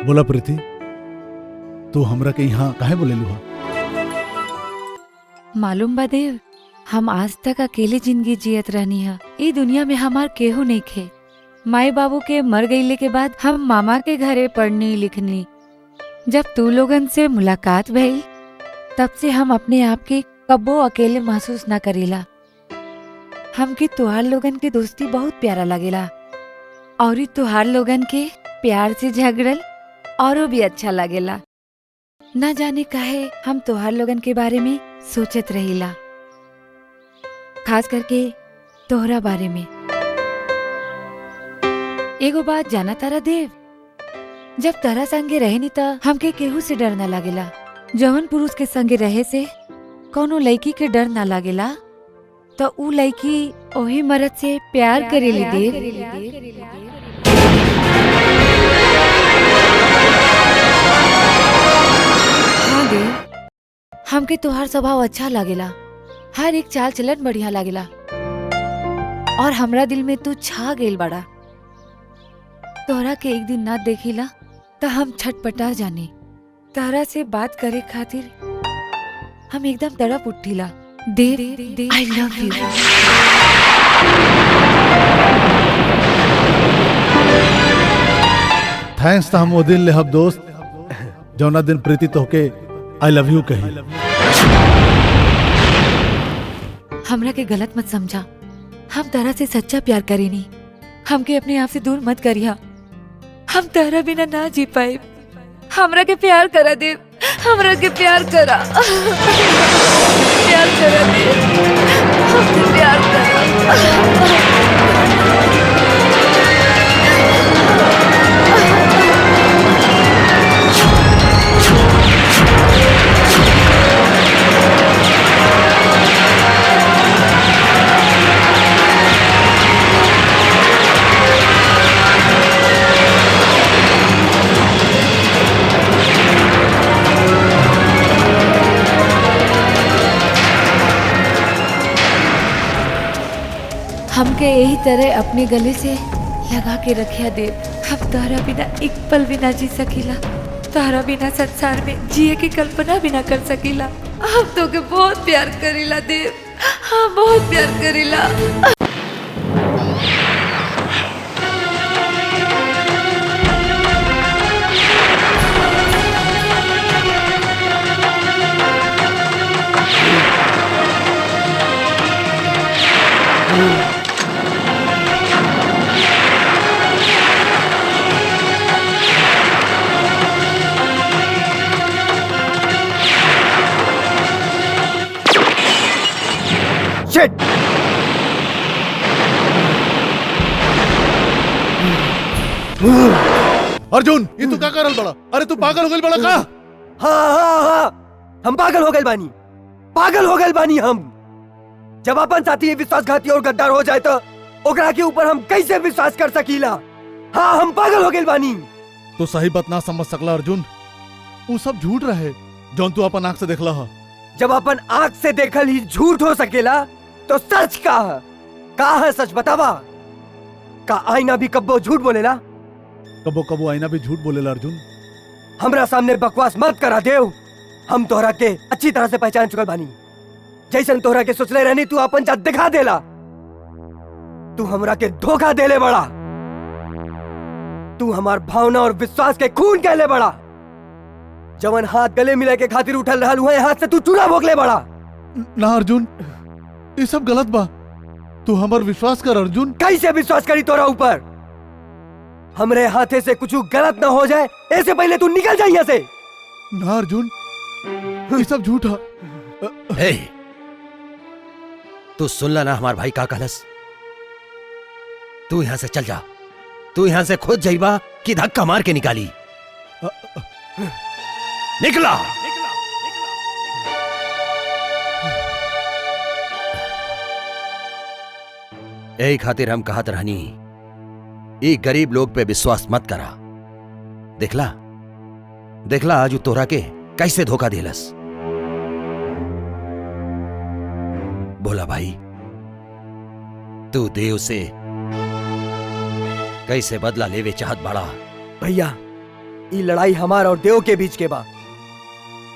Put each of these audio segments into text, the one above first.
बोला प्रीति, तू हमरा के यहाँ काहे बोलेलू हा? मालूम बा देव, हम आज तक अकेले जिंदगी जियत रहनी है। ई दुनिया में हमार केहू नहीं खे। माई बाबू के मर गईले के बाद हम मामा के घरे पढ़नी लिखनी। जब तू लोगन से मुलाकात भइल तब से हम अपने आप के कब्बो अकेले महसूस न करेला। हमके तुहार लोगन के दोस्ती बहुत प्यारा लगेला और तुहार लोगन के प्यार से झगड़ल औरो भी अच्छा लगेला। न जाने काहे हम तुहार लोगन के बारे में सोचत रहीला, खास करके तोहरा बारे में। एगो बात जाना तारा देव, जब तारा संगे रहे नी त हमके केहू से डर न लागेला। जवन पुरुष के संगे रहे से कोनो लड़की के डर न लागेला तो ऊ लड़की ओही मर्द से प्यार करेली देव। हाँ देव, हमके तोहार स्वभाव अच्छा लागेला, हर एक चाल चलन बढ़िया लागेला और हमरा दिल में तू छा गेल बड़ा। तोहरा के एक दिन ना देखिला तो हम छटपटा जाने। तारा से बात करे खातिर हम एकदम तड़प उठिला। देव, आई लव यू। थैंक्स हम वो दिन ले हब दोस्त, जौना दिन प्रीति तोहके आई लव यू कही। हमरा के गलत मत समझा, हम तारा से सच्चा प्यार करेनी। हमके अपने आप से दूर मत करिया, हम तारा बिना ना जी पाए। हमरा के प्यार करा देव, हमरा के प्यार करा, प्यार करा देव, हमसे प्यार करा। हमके यही तरह अपने गले से लगा के रखिया देव। हम तारा बिना एक पल भी ना जी सकीला, तारा बिना संसार में जिए की कल्पना भी ना कर सकीला। हम तो के बहुत प्यार करीला देव, हाँ बहुत प्यार करीला। अर्जुन, ये तू क्या कर रहा बड़ा? अरे तू पागल हो गई बड़ा का? हाँ, हम पागल हो गए बानी, पागल हो गए बानी हम। जब अपन साथी विश्वासघाती और गद्दार हो जाए तो ओकरा के ऊपर हम कैसे विश्वास कर सकीला? हाँ, हम पागल हो गए बानी। तो सही बात ना समझ सकला अर्जुन, वो सब झूठ रहे जौन तू अपन आँख से देखला हा। जब अपन आँख से देखल ही झूठ हो सकेला तो सच का है सच बतावा? का आईना भी कब्बो झूठ बोलेला? कबो कबो आईना भी झूठ बोलेला अर्जुन। हमरा सामने बकवास मत करा देव, हम तोहरा के अच्छी तरह से पहचान चुकल बानी। जैसन तोहरा के सोचले रहनी तू अपन जात दिखा देला। तू हमरा के धोखा देले बड़ा, तू हमार भावना और विश्वास के खून कहले बड़ा। जवन हाथ गले मिले के खातिर उठल रहल हुए हाथ से तू चूरा भोगले बड़ा। ना अर्जुन, ये सब गलत बा, तू हमार विश्वास कर अर्जुन। कैसे विश्वास करी तोरा ऊपर? हमरे हाथे से कुछ गलत ना हो जाए ऐसे पहले तू निकल जा यहाँ से। ना अर्जुन, ये सब झूठा। हे, तू सुनला ना हमार भाई का कहलस? तू यहां से चल जा, तू यहां से खुद जाइबा कि धक्का मार के निकाली? निकला। यही खातिर हम कहत रहनी, ई गरीब लोग पे विश्वास मत करा। देखला देखला आज तोरा के कैसे धोखा देलस। बोला भाई, तू देव से कैसे बदला लेवे चाहत बड़ा? भैया, ई लड़ाई हमार और देव के बीच के बा।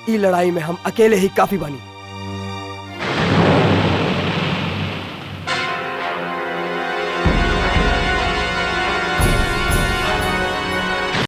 ई लड़ाई में हम अकेले ही काफी बानी।